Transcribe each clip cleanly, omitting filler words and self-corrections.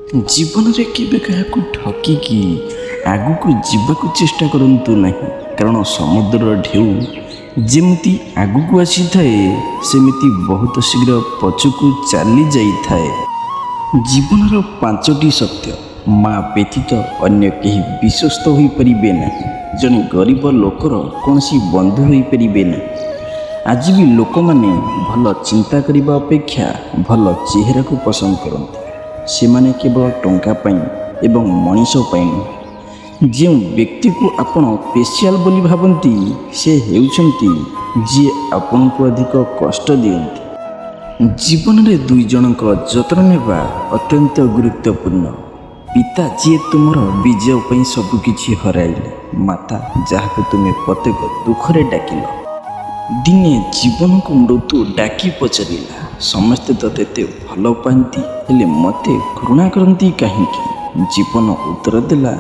जीवन रे केबे काहाकु ठकिकी आगुकु जीवाकु चेष्टा करंतु नहीं, कारण समुद्र ढेउ जेमती आगुकु आसी थाए सेमिति बहुत शीघ्र पछुकु चली जाई थाए। जीवनर 5टी सत्य माँ व्यतीत अन्य केही विश्वस्त होई परिबे नहीं। जने गरीब लोकर कोनसी बंधु होई परिबे नहीं। आज भी लोक माने भल चिंता करिबा अपेक्षा भल चेहरा को पसंद करते। सेमाने केवल टंका पाई एवं मनीष पाई नुहे। जो व्यक्ति को आपण स्पेशल बोली भावती से हेउछंती जे आपण को अधिक कष्ट दियंती। जीवन रे दुई जनक जतन नेबा अत्यंत गुरुत्वपूर्ण। पिता जी तुमर विजय पई सब किछि हराइले, माता जहाको तुमे प्रत्येक दुखरे डाकिल। दिने जीवन को मृत्यु डाकी पचारिला, समस्ते तते ते भल पाती हेले मते घृणा करती कहीं। जीवन उत्तर देला,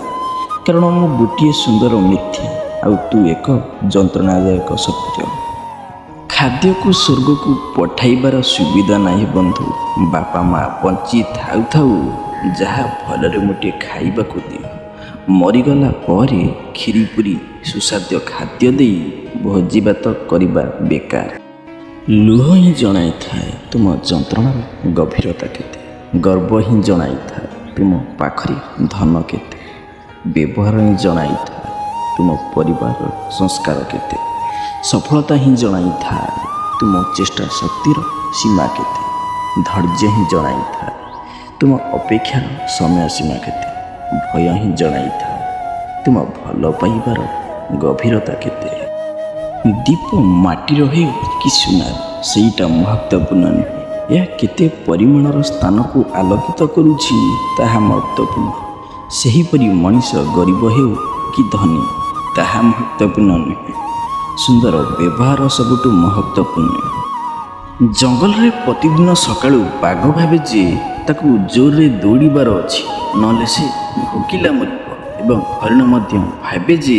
कारण मु गोटे सुंदर मिथ्या आउ तू एक जंत्रणादायक सत्य। खाद्य को स्वर्ग को पठाइबार सुविधा नहीं बंधु। बापा माँ बंची थाउ थाउ जहा भलरे मुठे खाइबा को दियो, मरीगला परे खीरी पुरी सुसाद्य खाद्य दे भोजीभात करवा बेकार। लुह ही जनाई थाए तुम जंत्रणार गभीरता केते। गर्व ही जनाई थाए तुम पाखरे धन केते। व्यवहार ही जनाई थाए तुम परिवार संस्कार केते। सफलता ही जनाई थाए तुम चेष्टा शक्तिर सीमा केते। धैर्य ही जनाई थाए तुम अपेक्षार समय सीमा केते। भय ही जनाई थाए तुम भल पाइबार गभीरता केते। दीप माटी रहे कि सुनार सेटा महत्वपूर्ण नुहे। यह केते परिमाणर स्थान को आलोकित करुछि ताहा महत्वपूर्ण। सेहीपरि मनीष गरीब हेउ कि धनी ताहा महत्वपूर्ण नुहे। सुंदर व्यवहार सबुठु महत्वपूर्ण। जंगल रे प्रतिदिन सकाळु बाघ भावे जे ताकू जोर रे दौड़ीबार अछि, नले से भोकिला मरिब। एवं हरिण मध्य भावे जे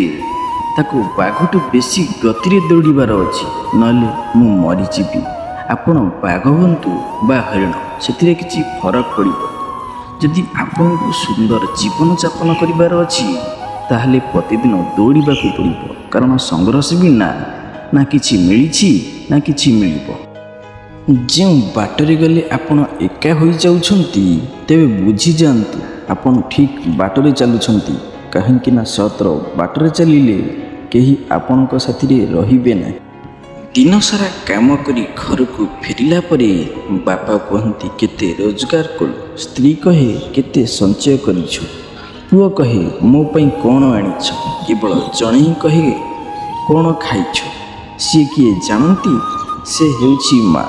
ताकू बाघटू बेसी गति रे दौड़ीबार अछि, नले मु मरीजिबी। आपण बाघ हुंतु बा हरिण सेतिरे किछि फरक पड़िब। जदि आपण को सुंदर जीवन यापन करिबार अछि ताहले प्रतिदिन दौड़ीबाकू पड़िब, कारण संघर्ष बिना ना किछि मिलिछि ना किछि मिलिब। जो बाटरे गले आपण एका होई जाउछंती तेबे बुझी जानतु आपण ठीक बाटरे चलुछंती, काहेकि ना सतर बाटरे चलिले केही आपणक साथीरे रहिबे ना। दिन सारा काम करी घर को फेरिला परे बापा कहती केते रोजगार कलु, स्त्री कहे केते संचय करिछु, पुओ कहे मो पई कोन आनिछ, केवल जणे ही कहे कोन खाइछु। सी किए जानती से हेउछि माँ।